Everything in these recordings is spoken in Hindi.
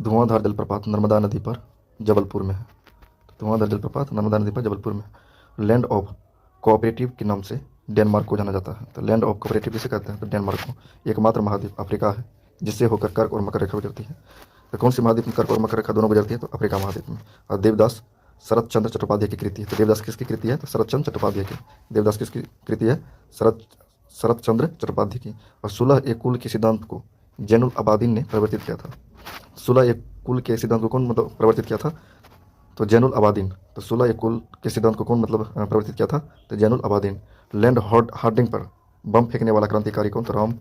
धुआंधार जलप्रपात नर्मदा नदी पर जबलपुर में है। तो धुआंधार जलप्रपात नर्मदा नदी पर जबलपुर में है। लैंड ऑफ कोऑपरेटिव के नाम से डेनमार्क को जाना जाता है। तो लैंड ऑफ कोऑपरेटिव किसे कहते हैं? तो डेनमार्क को। एकमात्र महाद्वीप अफ्रीका है जिससे होकर कर्क और मकर रेखा गुजरती है। तो कौन सी महाद्वीप में कर्क और मकर रेखा दोनों गुजरती है? तो अफ्रीका महाद्वीप में। और देवदास शरत चंद्र चट्टोपाध्याय की कृति है। तो देवदास किसकी कृति है? तो शरत चंद्र चट्टोपाध्याय की। देवदास किसकी कृति है? शरत चंद्र चट्टोपाध्याय की। और 16 एक कुल के सिद्धांत को जैनुल अबादीन ने प्रवर्तित किया था। 16 एक कुल के सिद्धांत को कौन मतलब प्रवर्तित किया था? तो जैनुल अबादीन। तो 16 एक कुल के सिद्धांत को कौन मतलब प्रवर्तित किया था? तो जैनुल अबादीन। लैंड हार्डिंग पर बम फेंकने वाला क्रांतिकारी कौन? तो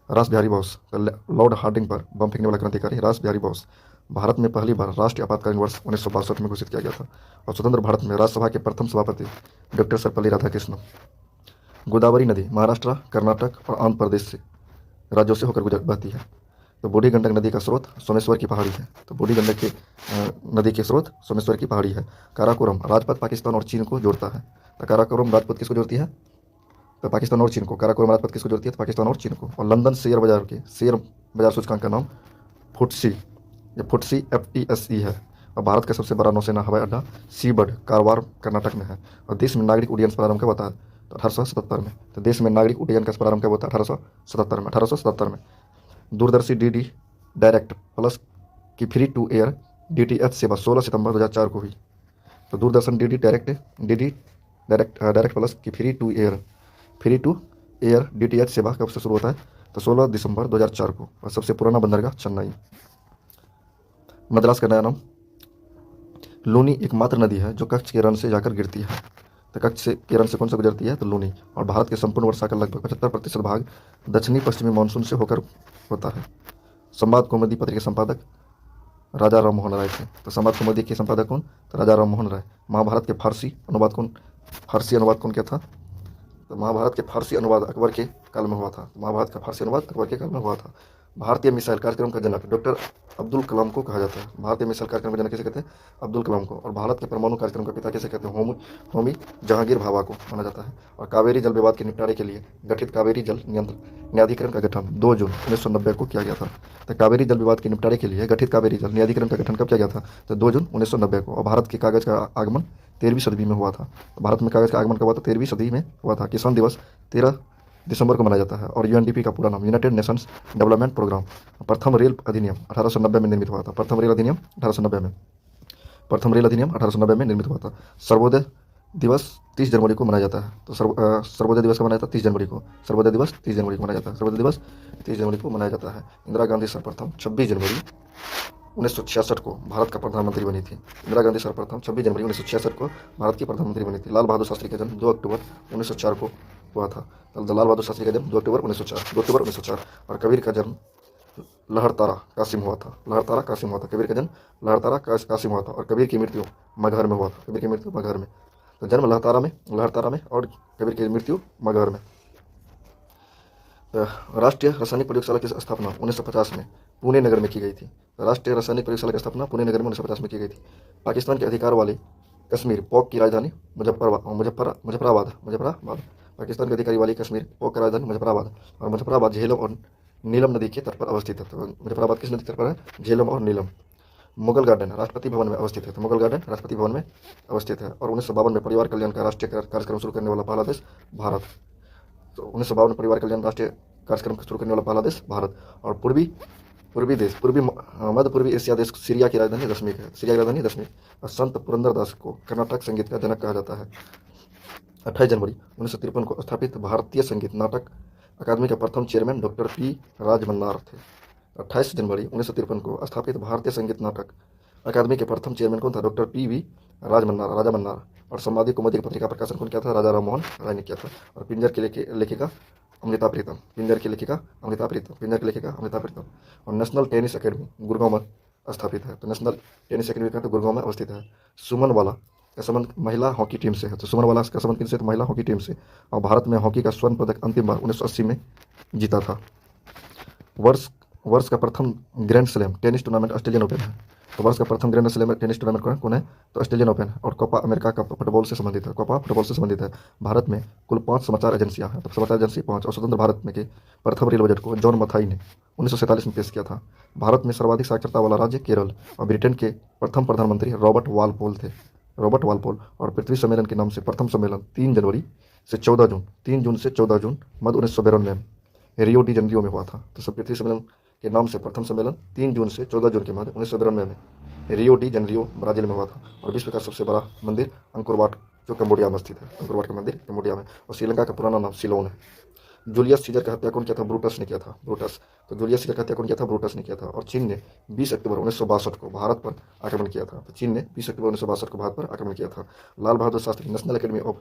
रास बिहारी बोस। तो लॉर्ड हार्डिंग पर बम फेंकने वाला क्रांतिकारी रास बिहारी बोस। भारत में पहली बार राष्ट्रीय आपातकालीन वर्ष 1962 में घोषित किया गया था। और स्वतंत्र भारत में राज्यसभा के प्रथम सभापति डॉक्टर सर्वपल्ली राधाकृष्णन। गोदावरी नदी महाराष्ट्र, कर्नाटक और आंध्र प्रदेश से राज्यों से होकर गुजर बहती है। तो बूढ़ी गंडक नदी का स्रोत सोमेश्वर की पहाड़ी है। तो बूढ़ी गंडक की नदी के स्रोत सोमेश्वर की पहाड़ी है। काराकोरम राजपथ पाकिस्तान और चीन को जोड़ता है। तो काराकोरम राजपथ किसको जोड़ती है? तो पाकिस्तान और चीन को। काराकोरम राजपथ किसको जोड़ती है? तो पाकिस्तान और चीन को। और लंदन शेयर बाजार सूचकांक का नाम फुटसी, ये फुटसी FTSE है। और भारत का सबसे बड़ा नौसेना हवाई अड्डा सीबर्ड कारवार कर्नाटक में है। और देश में नागरिक उड्डयन प्रारंभ कब होता है? तो 1877 में। तो देश में नागरिक उड्डयन का प्रारंभ कब होता है? 1877 में। दूरदर्शी DD डायरेक्ट प्लस की फ्री टू एयर DTH सेवा 16 सितंबर 2004 को हुई। तो दूरदर्शन DD डायरेक्ट प्लस की फ्री टू एयर DTH सेवा कब से शुरू होता है? तो 16 दिसंबर 2004 को। और सबसे पुराना बंदरगाह चेन्नई। मद्रास का नया नाम लूनी एकमात्र नदी है जो कच्छ के रण से जाकर गिरती है। तो कच्छ के रण से कौन सा गुजरती है? तो लूनी। और भारत के संपूर्ण वर्षा का लगभग 75% भाग दक्षिणी पश्चिमी मानसून से होकर होता है। संवाद कौमुदी पत्र के संपादक राजा राम मोहन राय थे। तो संवाद कौमुदी के संपादक कौन? तो राजा राम मोहन राय। महाभारत के फारसी अनुवाद कौन किया था? तो महाभारत के फारसी अनुवाद अकबर के काल में हुआ था। महाभारत का फारसी अनुवाद अकबर के काल में हुआ था। भारतीय मिसाइल कार्यक्रम का जनक डॉक्टर अब्दुल कलाम को कहा जाता है। भारतीय मिसाइल कार्यक्रम का जनक किसे कहते हैं? अब्दुल कलाम को। और भारत के परमाणु कार्यक्रम का पिता किसे कहते हैं? होमी जहांगीर भाभा को माना जाता है। और कावेरी जल विवाद के निपटारे के लिए गठित कावेरी जल नियंत्रण न्यायाधिकरण का गठन 2 जून 1990 को किया गया था। तो कावेरी जल विवाद के निपटारे के लिए गठित कावेरी जल न्यायाधिकरण का गठन कब किया गया था? तो 2 जून 1990 को। और भारत के कागज का आगमन 13वीं सदी में हुआ था। तो भारत में कागज का आगमन कब हुआ था? 13वीं सदी में हुआ था। किसान दिवस 13 दिसंबर को मनाया जाता है। और UNDP का पूरा नाम यूनाइटेड नेशंस डेवलपमेंट प्रोग्राम। प्रथम रेल अधिनियम 1890 में निर्मित हुआ था। प्रथम रेल अधिनियम 1890 में निर्मित हुआ था। सर्वोदय दिवस 30 जनवरी को मनाया जाता है। तो सर्वोदय दिवस कब मनाया जाता है? 30 जनवरी को। सर्वोदय दिवस 30 जनवरी को मनाया जाता है। सर्वोदय दिवस 30 जनवरी को मनाया जाता है। इंदिरा गांधी सर्वप्रथम 26 जनवरी 1966 को भारत का प्रधानमंत्री बनी थी। इंदिरा गांधी सर्वप्रथम 26 जनवरी 1966 को भारत की प्रधानमंत्री बनी थी। लाल बहादुर शास्त्री का जन्म 2 अक्टूबर 1904 को हुआ था। तो लाल बहादुर शास्त्री का जन्म 2 अक्टूबर 1904। और कबीर का जन्म लहरतारा कासिम हुआ था। कबीर का जन्म लहरतारा कासिम हुआ था। और कबीर की मृत्यु मगहर में हुआ था। तो जन्म लहरतारा में और कबीर की मृत्यु मगहर में। राष्ट्रीय रासायनिक प्रयोगशाला की स्थापना 1950 में पुणे नगर में की गई थी। राष्ट्रीय रासायनिक प्रयोगशाला की स्थापना पुणे नगर में 1950 में की गई थी। पाकिस्तान के अधिकार वाले कश्मीर पॉक की राजधानी मुजफ्फराबाद। पाकिस्तान के अधिकारी वाली कश्मीर पॉक की राजधानी मुजफ्फराबाद। और मुजफ्फराबाद झेलम और नीलम नदी के तट पर अवस्थित है। तो मुजफ्फराबाद किस नदी के तट पर है? झेलम और नीलम। मुगल गार्डन राष्ट्रपति भवन में अवस्थित है। और 1952 में परिवार कल्याण का राष्ट्रीय कार्यक्रम शुरू करने वाला पहला देश भारत। तो 1952 में परिवार कल्याण राष्ट्रीय कार्यक्रम शुरू करने वाला पहला देश भारत। और मध्य पूर्वी एशिया देश सीरिया की राजधानी दशमिक है। और संत पुरंदरदास को कर्नाटक संगीत का जनक कहा जाता है। 28 जनवरी 1953 को स्थापित भारतीय संगीत नाटक अकादमी के प्रथम चेयरमैन डॉक्टर P राजमन्नार थे। 28 जनवरी 1953 को स्थापित भारतीय संगीत नाटक अकादमी के प्रथम चेयरमैन कौन था? डॉक्टर PV राजा मन्नार। और संवादी कौमुदी प्रपत्रिका प्रकाशन कौन किया था? राजा राम मोहन राय ने किया था। और पिंजर की लेखिका अमृता प्रीतम। और नेशनल टेनिस अकेडमी गुड़गांव में स्थापित है। तो नेशनल टेनिस अकेडमी का तो गुड़गांव में अवस्थित है। सुमन वाला का संबंध महिला हॉकी टीम से है। तो सुमन वाला का संबंध किनसे? तो महिला हॉकी टीम से। और भारत में हॉकी का स्वर्ण पदक अंतिम बार 1980 में जीता था। वर्ष का प्रथम grand slam tennis tournament Australian open है। तो वर्ष का प्रथम ग्रैंड स्लैम टेनिस टूर्नामेंट कौन है? तो ऑस्ट्रेलियन ओपन है। और कोपा अमेरिका का फुटबॉल से संबंधित है। कोपा फुटबॉल से संबंधित है। भारत में कुल 5 समाचार एजेंसियां हैं। तो समाचार एजेंसी 5। और स्वतंत्र भारत में के प्रथम रेल बजट को जॉन मथाई ने 1947 में पेश किया था। भारत में सर्वाधिक साक्षरता वाला राज्य केरल। और ब्रिटेन के प्रथम प्रधानमंत्री रॉबर्ट वालपोल थे। Robert Walpole. और पृथ्वी सम्मेलन के नाम से प्रथम सम्मेलन 3 जनवरी से 14 जून 3 जून से 14 जून मध्य 1992 में रियो डी जेनेरियो में हुआ था। तो सब पृथ्वी सम्मेलन के नाम से प्रथम सम्मेलन 3 जून से 14 जून के मध्य 1992 में रियो डी जेनेरियो ब्राजील में हुआ था। और विश्व का सबसे बड़ा मंदिर अंकोर वाट जो कंबोडिया में स्थित है। अंकोर वाट का मंदिर कंबोडिया में। और श्रीलंका का पुराना नाम सिलोन है। जूलियस सीजर का हत्या कौन किया था? ब्रूटस ने किया था। ब्रूटस। तो जूलियस सीजर का हत्या कौन किया था? ब्रूटस ने किया था। और चीन ने 20 अक्टूबर 1962 को भारत पर आक्रमण किया था। तो चीन ने 20 अक्टूबर 1962 को भारत पर आक्रमण किया था। Lal Bahadur Shastri National Academy of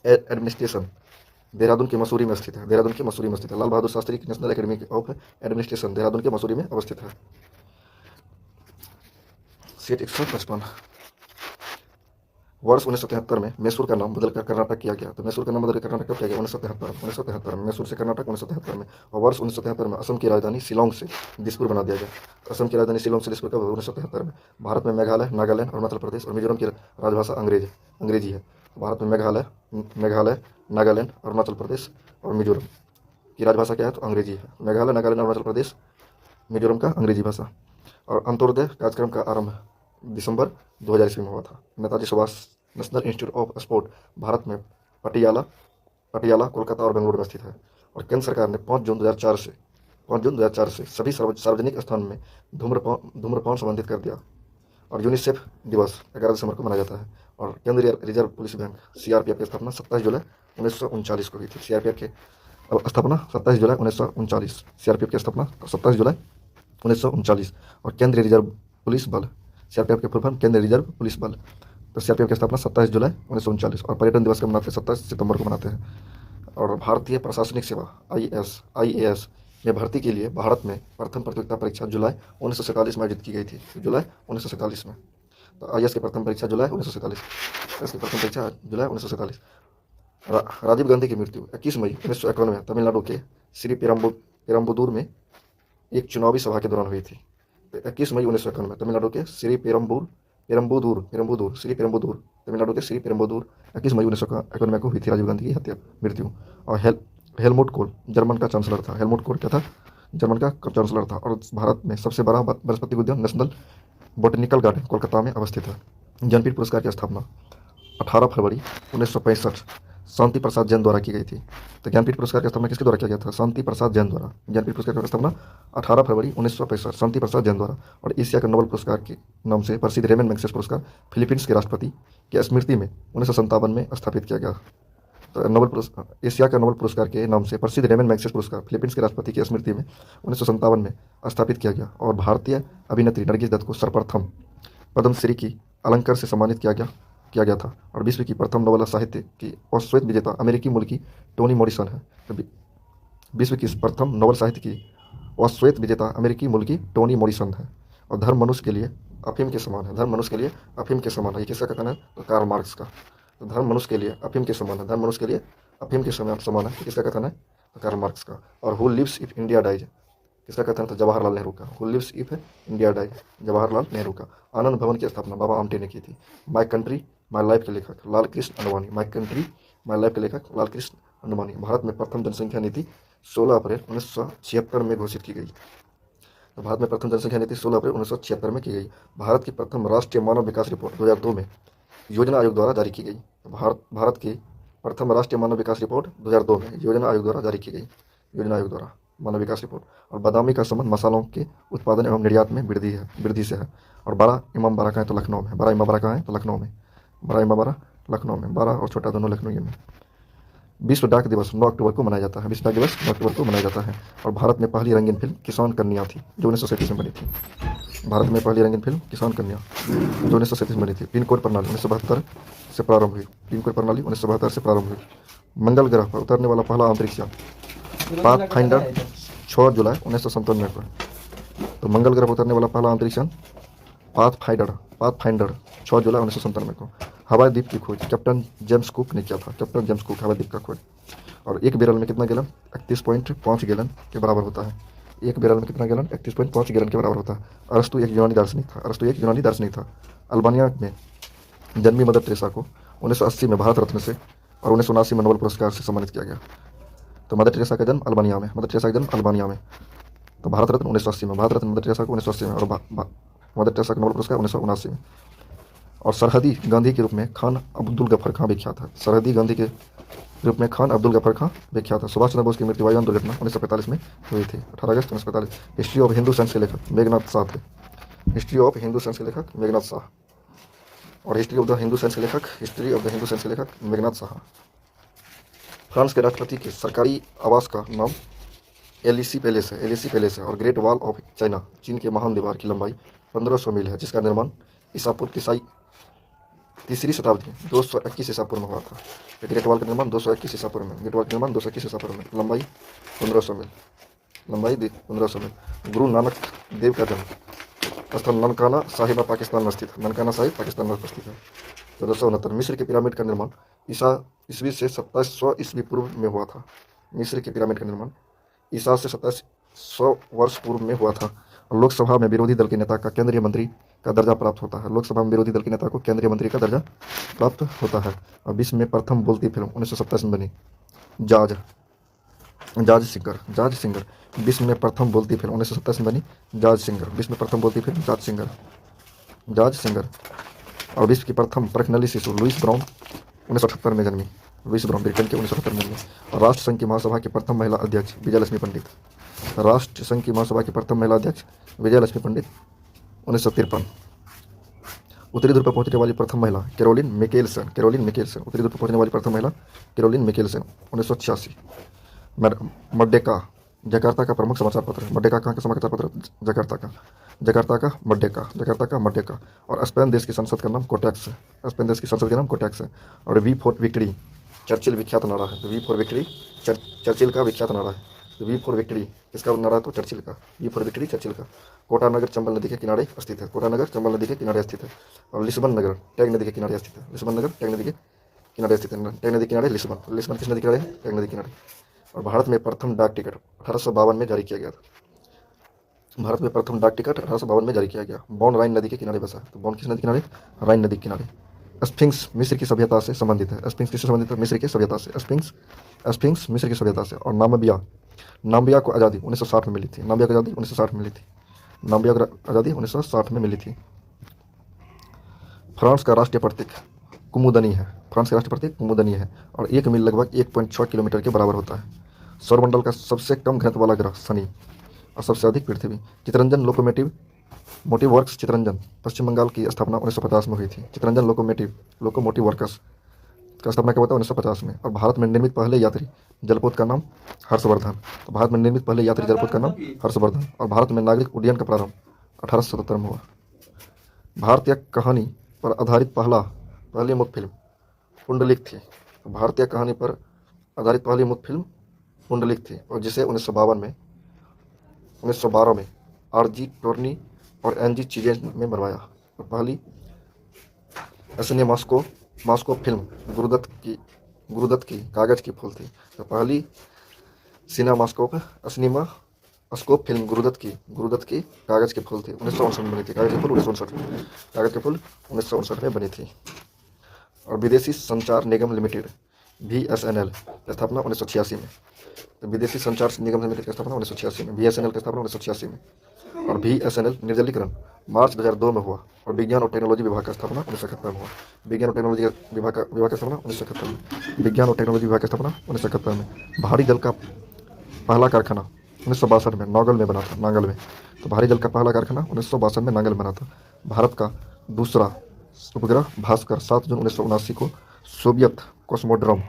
Administration Dehradun के मसूरी में स्थित है। देहरादून के मसूरी में स्थित है। Lal Bahadur Shastri National Academy of Administration Dehradun के मसूरी में अवस्थित है। सीट 155। वर्ष 1973 में मैसूर का नाम बदलकर कर्नाटक किया गया। तो मैसूर का नाम बदलकर कर्नाटक कब किया गया? 1973 में। मैसूर से कर्नाटक 1973 में। और वर्ष 1973 में असम की राजधानी शिलोंग से दिसपुर बना दिया गया। असम की राजधानी शिलोंग से दिसपुर कब? 1973 में। भारत में मेघालय, नागालैंड, अरुणाचल प्रदेश और मिजोरम की राजभाषा अंग्रेजी है। भारत में मेघालय, नागालैंड, अरुणाचल प्रदेश और मिजोरम की राजभाषा क्या है? तो अंग्रेजी है। मेघालय, नागालैंड, अरुणाचल प्रदेश, मिजोरम का अंग्रेजी भाषा। और अंत्योदय कार्यक्रम का आरंभ दिसंबर 2000 ईस्वी में हुआ था। Netaji Subhash national institute of sport Bharat में पटियाला, कोलकाता और बेंगलुरु में स्थित है। और केंद्र सरकार ने 5 जून 2004 से सभी सार्वजनिक स्थान में धूम्रपान संबंधित कर दिया। और यूनिसेफ दिवस 11 दिसंबर को मनाया जाता है। और केंद्रीय रिजर्व पुलिस बैंक सीआरपीएफ की स्थापना 27 जुलाई 1939 को हुई थी। सीआरपीएफ की स्थापना 27 जुलाई 1939। सीआरपीएफ की स्थापना 27 जुलाई 1939। और केंद्रीय रिजर्व पुलिस बल सीआरपीएफ के फुल फॉर्म केंद्रीय रिजर्व पुलिस बल। तो सीआरपीएफ की स्थापना 27 जुलाई 1939। और पर्यटन दिवस कब मनाते हैं? 27 सितंबर को मनाते हैं। और भारतीय प्रशासनिक सेवा आईएएस में भर्ती के लिए भारत में प्रथम प्रतियोगिता परीक्षा जुलाई 1947 में आयोजित की गई थी। जुलाई 1947 में। तो आईएएस की प्रथम परीक्षा जुलाई 1947। राजीव गांधी की मृत्यु 21 मई 1951 में तमिलनाडु के श्री पेरम्बुदूर में एक चुनावी सभा के दौरान हुई थी। 21 मई 1951 में तमिलनाडु के श्री पेरम्बुदूर तमिलनाडु के श्री पेरम्बुदूर 21 मई 1951 को हुई थी राजीव गांधी की मृत्यु। और हेलमुट कोल जर्मन का चांसलर था। हेलमुट कोल क्या था? जर्मन का चांसलर था। और भारत में सबसे बड़ा वनस्पति उद्यान नेशनल बोटेनिकल गार्डन कोलकाता में अवस्थित है। ज्ञानपीठ पुरस्कार की स्थापना 18 फरवरी 1965 शांति प्रसाद जैन द्वारा की गई थी। तो ज्ञानपीठ पुरस्कार की स्थापना किसके द्वारा किया गया था? शांति प्रसाद जैन द्वारा। ज्ञानपीठ पुरस्कार की स्थापना 18 फरवरी 1965 शांति प्रसाद जैन द्वारा। और एशिया का नोबेल पुरस्कार के नाम से प्रसिद्ध रेमन मैग्सेसे पुरस्कार फिलीपींस के राष्ट्रपति की स्मृति में 1957 में स्थापित किया गया। तो एशिया का नोबेल पुरस्कार के नाम से प्रसिद्ध रेमन मैग्सेसे पुरस्कार फिलीपींस के राष्ट्रपति की स्मृति में 1957 में स्थापित किया गया। और भारतीय अभिनेत्री नरगिस दत्त को सर्वप्रथम पद्मश्री की अलंकार से सम्मानित किया गया था। और विश्व की प्रथम नोबेल साहित्य की अश्वेत विजेता अमेरिकी मूल की टोनी मॉरिसन है। विश्व की प्रथम नोबेल साहित्य की अश्वेत विजेता अमेरिकी मूल की टोनी मॉरिसन है। और धर्म मनुष्य के लिए अफीम के समान है। धर्म मनुष्य के लिए अफीम के समान है। ये किसका कथन है? तो कार्ल मार्क्स का। तो धर्म मनुष्य के लिए अफीम के समान है। धर्म मनुष्य के लिए अफीम के समान है। किसका कथन है? तो कार्ल मार्क्स का। और who lives if India dies किसका कथन था? जवाहरलाल नेहरू का। Who lives if India dies Jawaharlal Nehru का। आनंद भवन की स्थापना बाबा आमटे ने की थी। माई कंट्री माई लाइफ के लेखक Lal Krishna Advani. My Country My Life के लेखक लाल कृष्ण अडवाणी। भारत में प्रथम जनसंख्या नीति 16 अप्रैल 1976 में घोषित की गई। तो भारत में प्रथम जनसंख्या नीति 16 अप्रैल 1976 में की गई। भारत की प्रथम राष्ट्रीय मानव विकास रिपोर्ट 2002 में योजना आयोग द्वारा जारी की गई। भारत की प्रथम राष्ट्रीय मानव विकास रिपोर्ट 2002 में योजना आयोग द्वारा जारी की गई। योजना आयोग द्वारा मानव विकास रिपोर्ट। और बादामी का संबंध मसालों के उत्पादन एवं निर्यात में वृद्धि से है। और बड़ा इमामबाड़ा कहाँ है? तो लखनऊ में। बड़ा इमामबाड़ा कहाँ है? तो लखनऊ में। बड़ा इमामबाड़ा लखनऊ में। बड़ा और छोटा दोनों लखनऊ में। विश्व डाक दिवस 9 अक्टूबर को मनाया जाता है। विश्व डाक दिवस 9 अक्टूबर को मनाया जाता है। और भारत में पहली रंगीन फिल्म किसान कन्या थी जो 1937 में बनी थी। भारत में पहली रंगीन फिल्म किसान कन्या जो 1937 में बनी थी। पिन कोड प्रणाली 1972 से प्रारंभ हुई। पिन कोड प्रणाली 1972 से प्रारंभ हुई। मंगल ग्रह पर उतरने वाला पहला अंतरिक्ष यान पाथफाइंडर 6 जुलाई 1997 को। तो मंगल ग्रह पर उतरने वाला पहला अंतरिक्ष यान पाथफाइंडर 6 जुलाई 1997 को। हवाई द्वीप की खोज कैप्टन जेम्स कुक ने किया था। कैप्टन जेम्स कुक हवाई द्वीप का खोज। और एक बैरल में कितना गैलन? 31.5 गैलन के बराबर होता है। एक बैरल में कितना गैलन? 31.5 गैलन के बराबर होता है। अरस्तु एक यूनानी दार्शनिक था। अरस्तु एक यूनानी दार्शनिक था। अल्बानिया में जन्मी मदर टेरेसा को 1980 में भारत रत्न से और 1979 में नोबेल पुरस्कार से सम्मानित किया गया। तो मदर टेरेसा का जन्म अल्बानिया में, मदर टेरेसा का जन्म अल्बानिया में। तो भारत रत्न 1980 में, भारत रत्न मदर टेरेसा को 1980 में, और मदर टेरेसा का नोबेल पुरस्कार 1979 में। और सरहदी गांधी के रूप में खान अब्दुल गफर खां विख्यात है। सरहदी गांधी के रूप में खान अब्दुल गफर खां विख्यात है। सुभाष चंद्र बोस की मृत्यु वायुयान दुर्घटना 1945 में हुई थी, 18 अगस्त 1945। हिस्ट्री ऑफ हिंदू साइंस के लेखक मेघनाथ शाह थे। हिस्ट्री ऑफ हिंदू साइंस के लेखक मेघनाथ शाह। और history of the Hindu science के लेखक, history of the Hindu science के लेखक मेघनाथ शाह। फ्रांस के राष्ट्रपति के सरकारी आवास का नाम एलिसी पैलेस है, एलिसी पैलेस है। और ग्रेट वॉल ऑफ चाइना, चीन के महान दीवार की लंबाई 1500 मील है, जिसका निर्माण ईसा पूर्व तीसरी शताब्दी 221 ईसा पूर्व में हुआ था। ग्रेट वॉल का निर्माण 221 ईसा पूर्व में, ग्रेट वॉल का निर्माण 221 ईसा पूर्व में, लंबाई 1500 मील, लंबाई 1500 मील। गुरु नानक देव का जन्म स्थल ननकाना साहिब पाकिस्तान में स्थित है, ननकाना साहिब पाकिस्तान में स्थित है। 1469 मिस्र के पिरामिड का निर्माण ईस्वी से 2700 ईस्वी पूर्व में हुआ था। मिस्र के पिरामिड का निर्माण ईसा से 2700 वर्ष पूर्व में हुआ था। लोकसभा में विरोधी दल के नेता का केंद्रीय मंत्री का दर्जा प्राप्त होता है। लोकसभा में विरोधी दल के नेता को केंद्रीय मंत्री का दर्जा प्राप्त होता है। और विश्व में प्रथम बोलती फिल्म 1927 में बनी जाज सिंगर। विश्व में प्रथम बोलती फिल्म 1927 में बनी जाज सिंगर। विश्व में प्रथम बोलती फिल्म जाज सिंगर। और विश्व की प्रथम परखनली शिशु लुइस ब्राउन 1978 में जन्मी। लुइस ब्राउन ब्रिटेन के 1978 में जन्मी। और राष्ट्र संघ की महासभा की प्रथम महिला अध्यक्ष विजयलक्ष्मी पंडित। राष्ट्र संघ की महासभा की प्रथम महिला अध्यक्ष विजयलक्ष्मी पंडित 1953। उत्तरी ध्रुव पर पहुंचने वाली प्रथम महिला कैरोलिन मिकेल्सन। उत्तरी ध्रुव पर पहुंचने वाली प्रथम महिला कैरोलिन मिकेल्सन 1986। मड्डेका जकार्ता का प्रमुख समाचार पत्र है। मड्डेका कहाँ का समाचार पत्र? जकार्ता का मड्डेका। और स्पेन देश की संसद का नाम कोटैक्स है। स्पेन देश की संसद का नाम कोटैक्स है। और वी फॉर विक्ट्री चर्चिल विख्यात नारा है। वी फॉर विक्ट्री चर्चिल का विख्यात नारा है। वी फॉर विक्ट्री किसका नारा है? तो चर्चिल का। वी फॉर विक्ट्री चर्चिल का। कोटा नगर चंबल नदी के किनारे स्थित है। कोटा नगर चंबल नदी के किनारे स्थित है। और लिस्बन नगर टैग नदी के किनारे स्थित है। लिस्बन नगर टैग नदी के किनारे स्थित है। टैग नदी किनारे लिस्बन। लिस्बन किस नदी किनारे? टैग नदी किनारे। और भारत में प्रथम डाक टिकट 1852 में जारी किया गया था। भारत में प्रथम डाक टिकट 1852 में जारी किया गया। बॉन राइन नदी के किनारे बसा है। तो बॉन किस नदी किनारे? राइन नदी के किनारे। स्फिंक्स मिस्र की सभ्यता से संबंधित है। स्फिंक्स किससे संबंधित है? मिस्र की सभ्यता से। स्फिंक्स मिस्र की सभ्यता से। और नाम्बिया को आज़ादी 1960 में मिली थी। नाम्बिया को आज़ादी 1960 में मिली थी। नाम्बिया को आज़ादी 1960 में मिली थी। फ्रांस का राष्ट्रीय प्रतीक कुमुदनी है। फ्रांस का राष्ट्रीय प्रतीक कुमुदनी है। और 1 मील लगभग 1.6 किलोमीटर के बराबर होता है। सौरमंडल का सबसे कम घनत्व वाला ग्रह शनि और सबसे अधिक पृथ्वी। चितरंजन मोटिव वर्क्स चितरंजन पश्चिम बंगाल की स्थापना 1950 में हुई थी। चितरंजन लोकोमोटिव वर्क्स का स्थापना कब हुआ था? 1950 में। और भारत में निर्मित पहले यात्री जलपोत का नाम हर्षवर्धन। तो भारत में निर्मित पहले यात्री जलपोत का नाम हर्षवर्धन। और भारत में नागरिक उड्डयन का प्रारंभ 1877 में हुआ। भारतीय कहानी पर आधारित पहली मुक्त फिल्म पुंडलिक थी। भारतीय कहानी पर आधारित पहली मुक्त फिल्म पुंडलिक थी, और जिसे 1912 में आरजी टोर्नी और एनजी चीजेन में बनवाया। और पहली असने मास्को फिल्म गुरुदत्त की कागज की फूल थी। तो पहली सिनेमास्कोप फिल्म गुरुदत्त की कागज के फूल थी 1959 में बनी थी। कागज के फूल 1959 में बनी थी। और विदेशी संचार निगम लिमिटेड VSNL की स्थापना 1986 में। तो विदेशी संचार निगम लिमिटेड की स्थापना 1986 में। VSNL की स्थापना 1986 में। और VSNL निर्जलीकरण मार्च 2002 में हुआ। और विज्ञान और टेक्नोलॉजी विभाग का स्थापना 1971 में हुआ। विज्ञान और टेक्नोलॉजी विभाग का स्थापना 1971 में। विज्ञान और टेक्नोलॉजी विभाग का स्थापना 1971 में। भारी जल का पहला कारखाना 1962 में नांगल में बना था। तो भारी जल का पहला कारखाना 1962 में नांगल में बना था। भारत का दूसरा उपग्रह भास्कर 7 जून 1979 को सोवियत कॉस्मोड्रोम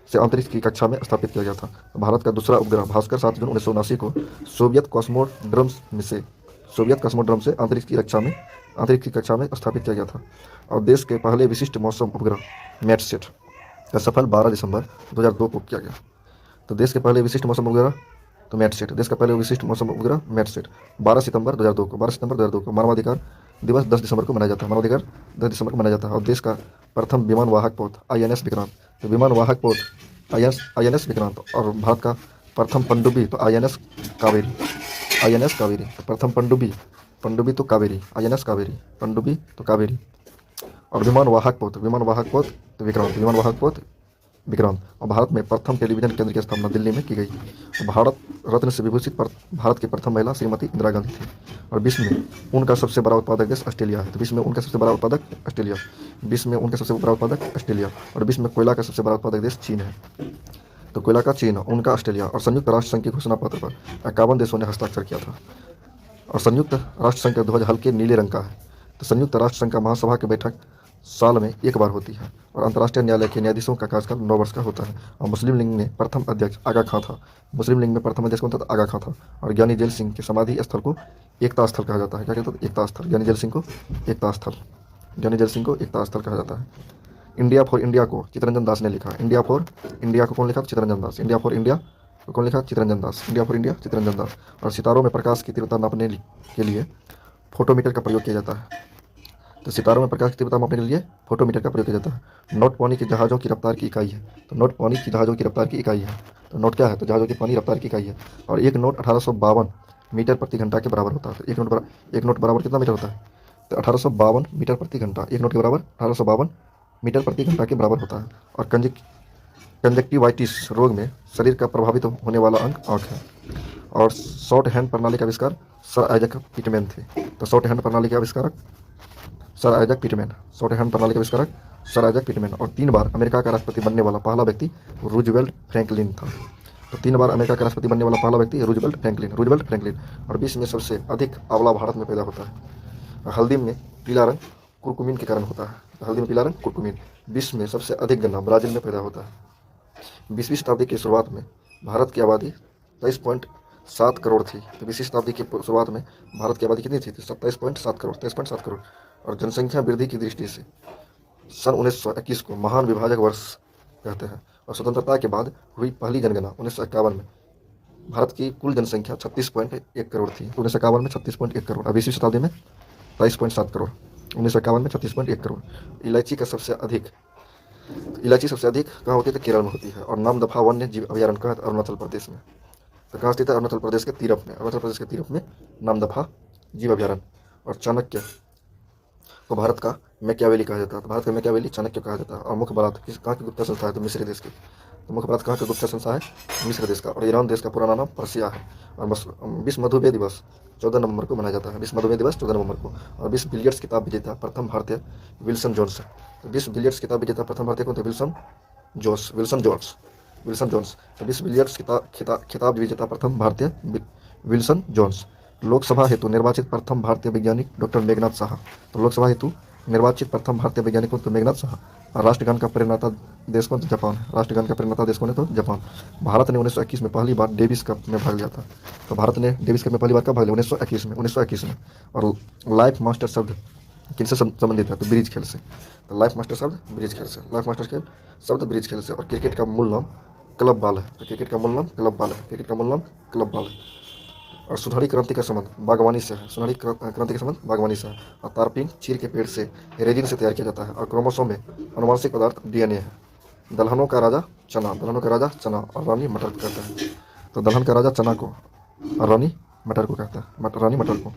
से अंतरिक्ष की कक्षा में स्थापित किया गया था। भारत का दूसरा उपग्रह भास्कर 7 जून 1979 को सोवियत कॉस्मोड्रोम से अंतरिक्ष की कक्षा में स्थापित किया गया था। और देश के पहले विशिष्ट मौसम उपग्रह मैटसेट का सफल 12 दिसंबर 2002 को किया गया। तो देश के पहले विशिष्ट मौसम उपग्रह तो मैटसेट। देश का पहले विशिष्ट मौसम उपग्रह मैटसेट 12 सितंबर 2002 को मानवाधिकार दिवस 10 दिसंबर को मनाया जाता है। मानवाधिकार 10 दिसंबर को मनाया जाता है। और देश का प्रथम विमान वाहक पोत INS विक्रांत। तो विमान वाहक पोत INS विक्रांत। और भारत का प्रथम पनडुब्बी तो INS कावेरी। INS कावेरी, तो प्रथम पनडुब्बी, पनडुब्बी तो कावेरी, INS कावेरी, पनडुब्बी तो कावेरी। और विमान वाहक पोत, विमान वाहक पोत तो विक्रांत, विमान वाहक पोत विक्रांत। और भारत में प्रथम टेलीविजन केंद्र की स्थापना दिल्ली में की गई। और भारत रत्न से विभूषित भारत की प्रथम महिला श्रीमती इंदिरा गांधी थी। और विश्व में ऊन का सबसे बड़ा उत्पादक देश ऑस्ट्रेलिया है, तो विश्व में ऊन का सबसे बड़ा उत्पादक ऑस्ट्रेलिया, विश्व में ऊन का सबसे बड़ा उत्पादक ऑस्ट्रेलिया। और विश्व में कोयला का सबसे बड़ा उत्पादक देश चीन है, तो कोयला का चीन, ऊन का ऑस्ट्रेलिया। और संयुक्त राष्ट्र संघ के घोषणा पत्र पर 51 देशों ने हस्ताक्षर किया था। और संयुक्त राष्ट्र संघ का ध्वज हल्के नीले रंग का है। तो संयुक्त राष्ट्र संघ का महासभा की बैठक साल में एक बार होती है। और अंतर्राष्ट्रीय न्यायालय के न्यायाधीशों का कार्यकाल 9 वर्ष का होता है। और मुस्लिम लीग में प्रथम अध्यक्ष आगा खां था। मुस्लिम लीग में प्रथम अध्यक्ष कौन था? तो आगा खां था। और ज्ञानी जैल सिंह के समाधि स्थल को एकता स्थल कहा जाता है। क्या कहते हैं? एकता स्थल। ज्ञानी जैल सिंह को एकता स्थल, ज्ञानी जैल सिंह को एकता स्थल कहा जाता है। इंडिया फॉर इंडिया को चितरंजन दास ने लिखा। इंडिया फॉर इंडिया को कौन लिखा? चितरंजन दास। इंडिया फॉर इंडिया को कौन लिखा? चितरंजन दास। इंडिया फॉर इंडिया, चितरंजन दास। और सितारों में प्रकाश की तीव्रता नापने के लिए फोटोमीटर का प्रयोग किया जाता है। तो सितारों में प्रकाश की तीव्रता मापने के लिए फोटोमीटर का प्रयोग किया जाता है। नॉट पानी के जहाज़ों की रफ्तार की इकाई है। तो नॉट पानी की जहाज़ों की रफ्तार की इकाई है। तो नॉट क्या है? तो जहाज़ों की पानी रफ्तार की इकाई है। और एक नोट 1852 मीटर प्रति घंटा के बराबर होता है। तो एक नोट बराबर कितना मीटर होता है? तो 1852 मीटर प्रति घंटा। एक नोट के बराबर 1852 मीटर प्रति घंटा के बराबर होता है। और कंजक्टिवाइटिस रोग में शरीर का प्रभावित होने वाला अंग आँख है। और शॉर्ट हैंड प्रणाली का आविष्कार सर आइजैक पिटमैन थे। तो शॉर्ट हैंड प्रणाली के आविष्कारक sir Isaac Pitman, short hand प्रणाली के आविष्कारक सर आइजैक पिटमैन। और 3 बार अमेरिका का राष्ट्रपति बनने वाला पहला व्यक्ति रूजवेल्ट फ्रैंकलिन था। तो 3 बार अमेरिका का राष्ट्रपति बनने वाला पहला व्यक्ति रूजवेल्ट फ्रैंकलिन। और विश्व में सबसे अधिक आंवला भारत में पैदा होता है। हल्दी में पीला रंग कुरकुमिन के कारण होता है। तो हल्दी में पीला रंग कुरकुमिन। विश्व में सबसे अधिक गन्ना ब्राजील में पैदा होता है। 20वीं शताब्दी की शुरुआत में भारत की आबादी 23.7 करोड़ थी। तो 20वीं शताब्दी की शुरुआत में भारत की आबादी कितनी थी? तो 27.7 करोड़, 23.7 करोड़। और जनसंख्या वृद्धि की दृष्टि से सन 1921 को महान विभाजक वर्ष कहते हैं। और स्वतंत्रता के बाद हुई पहली जनगणना 1951 में भारत की कुल जनसंख्या 36.1 करोड़ थी। 1951 में 36.1 करोड़। अब 20वीं शताब्दी में 23.7 करोड़। 1951 में 36.1 करोड़। इलायची सबसे अधिक कहाँ होती है? तो केरल में होती है। और नामदफा वन्य जीव अभयारण्य कहाँ है? अरुणाचल प्रदेश में। तो कहाँ स्थित है? अरुणाचल प्रदेश के तीरप में नामदफा जीव अभयारण्य। और चाणक्य को भारत का मैकियावेली कहा जाता है। तो भारत का मैकियावेली चाणक्य कहा जाता है। और मुख्य भारत कहाँ की गुप्ता संस्था है? तो मिस्र देश की। तो मुख्य भारत कहाँ का गुप्ता संस्था है? मिस्र देश का। और ईरान देश का पुराना नाम पर्सिया है। और विश्व मधुमेह दिवस 14 नवंबर को मनाया जाता है। विश्व मधुमेह दिवस 14 नवंबर को। और विश्व बिलियर्ड्स खिताब विजेता प्रथम भारतीय विल्सन जोन्स है। तो विश्व बिलियर्ड्स खिताब विजेता प्रथम भारतीय कौन थे? Wilson Jones. तो विश्व बिलियर्ड्स खिताब विजेता प्रथम भारतीय विल्सन जोन्स। लोकसभा हेतु निर्वाचित प्रथम भारतीय वैज्ञानिक डॉक्टर मेघनाथ साहा। तो लोकसभा हेतु निर्वाचित प्रथम भारतीय वैज्ञानिक कौन? तो मेघनाथ साहा। और राष्ट्रगान का प्रेरणाता देश कौन? तो जापान। राष्ट्रगान का प्रेरणाता देश कौन है? तो जापान। भारत ने 1921 में पहली बार डेविस कप में भाग लिया था। तो भारत ने डेविस कप में पहली बार कब भाग लिया? 1921 में। और लाइफ मास्टर शब्द किनसे संबंधित है? तो ब्रिज खेल से। तो लाइफ मास्टर शब्द ब्रिज खेल से। लाइफ मास्टर खेल शब्द ब्रिज खेल से। और क्रिकेट का मूल नाम क्लब बॉल है। तो क्रिकेट का मूल नाम क्लब बॉल है। और सुनहरी क्रांति का संबंध बागवानी से है। सुनहरी क्रांति का संबंध बागवानी से है। और तारपीन चीड़ के पेड़ से रेजिन से तैयार किया जाता है। और क्रोमोसोम में अनुवांशिक पदार्थ DNA है। दलहनों का राजा चना और रानी मटर को कहता है। तो दलहन का राजा चना को और रानी मटर को कहता है। रानी मटर को।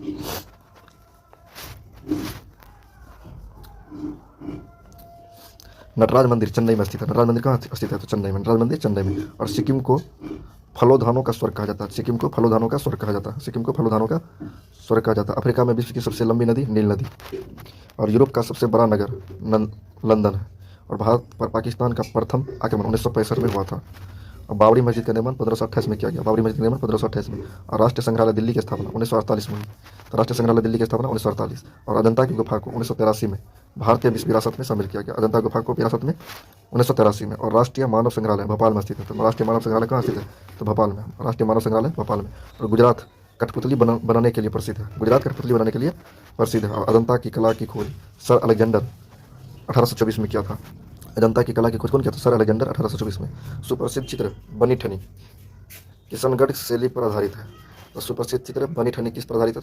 नटराज मंदिर चेन्नई में स्थित है। नटराज मंदिर कहाँ स्थित है? तो चेन्नई में। नटराज मंदिर चेन्नई में। और सिक्किम को फलोधानों का स्वर्ग कहा जाता है। सिक्किम को फलोधानों का स्वर्ग कहा जाता है। अफ्रीका में विश्व की सबसे लंबी नदी नील नदी। और यूरोप का सबसे बड़ा नगर लंदन है। और भारत पर पाकिस्तान का प्रथम आक्रमण 1965 में हुआ था। और बाबरी मस्जिद का निर्माण 1528 में किया गया। में। और राष्ट्रीय संग्रहालय दिल्ली की स्थापना 1948 में हुई। तो राष्ट्रीय संग्रहालय दिल्ली की स्थापना 1948। और अजंता की गुफा को 1983 में भारतीय विश्व विरासत में शामिल किया गया। अजंता गुफा को विरासत में 1983 में। और राष्ट्रीय मानव संग्रहालय भोपाल में स्थित है। तो राष्ट्रीय मानव संग्रहालय कहाँ स्थित है? तो भोपाल में। राष्ट्रीय मानव संग्रहालय भोपाल में। और गुजरात कठपुतली बनाने के लिए प्रसिद्ध है। और अजंता की कला की खोज सर अलेक्जेंडर 1824 में किया था। अजंता की कला की खोज कौन किया था? सर अलेक्जेंडर 1824 में। सुप्रसिद्ध चित्र बनी ठनी किशनगढ़ शैली पर आधारित है। तो सुप्रसिद्ध चित्र बनी ठनी किस पर आधारित है?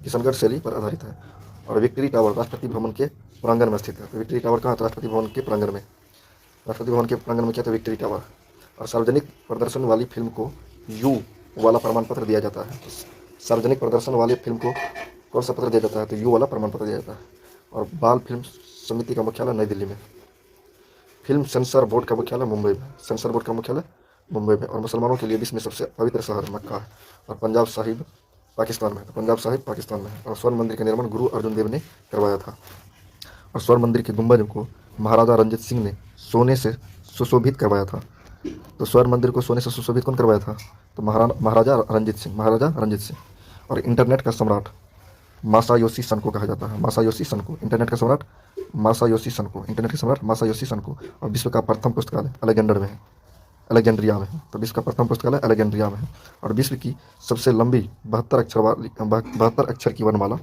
किशनगढ़ शैली पर आधारित है। और विक्ट्री टावर राष्ट्रपति भवन के प्रांगण में स्थित है। तो विक्ट्री टावर कहाँ है? राष्ट्रपति भवन के प्रांगण में क्या था? Victory tower. और सार्वजनिक प्रदर्शन वाली फिल्म को वाला प्रमाण पत्र दिया जाता है। तो सार्वजनिक प्रदर्शन वाले फिल्म को कौन सा पत्र दिया जाता है? तो यू वाला प्रमाण पत्र दिया जाता है। और बाल फिल्म समिति का मुख्यालय नई दिल्ली में। फिल्म सेंसर बोर्ड का मुख्यालय मुंबई में। सेंसर बोर्ड का मुख्यालय मुंबई में। और मुसलमानों के लिए विश्व में सबसे पवित्र शहर मक्का है। और पंजाब साहिब पाकिस्तान में है। तो पंजाब साहिब पाकिस्तान में है। और स्वर्ण मंदिर का निर्माण गुरु अर्जुन देव ने करवाया था। और स्वर्ण मंदिर के गुंबज को महाराजा रंजीत सिंह ने सोने से सुशोभित करवाया था। तो स्वर्ण मंदिर को सोने से सुशोभित कौन करवाया था? तो महाराजा रंजीत सिंह। महाराजा रंजीत सिंह। और इंटरनेट का सम्राट मासायोशी सन को कहा जाता है। मासायोशी सन को। इंटरनेट का सम्राट मासायोशी सन को। इंटरनेट के सम्राट मासायोशी सन को। और विश्व का प्रथम पुस्तकालय अलेक्जेंडर में है, अलेक्जेंड्रिया में है। तो विश्व का प्रथम पुस्तकालय अलेक्जेंड्रिया में है। और विश्व की सबसे लंबी 72 अक्षर की वर्णमाला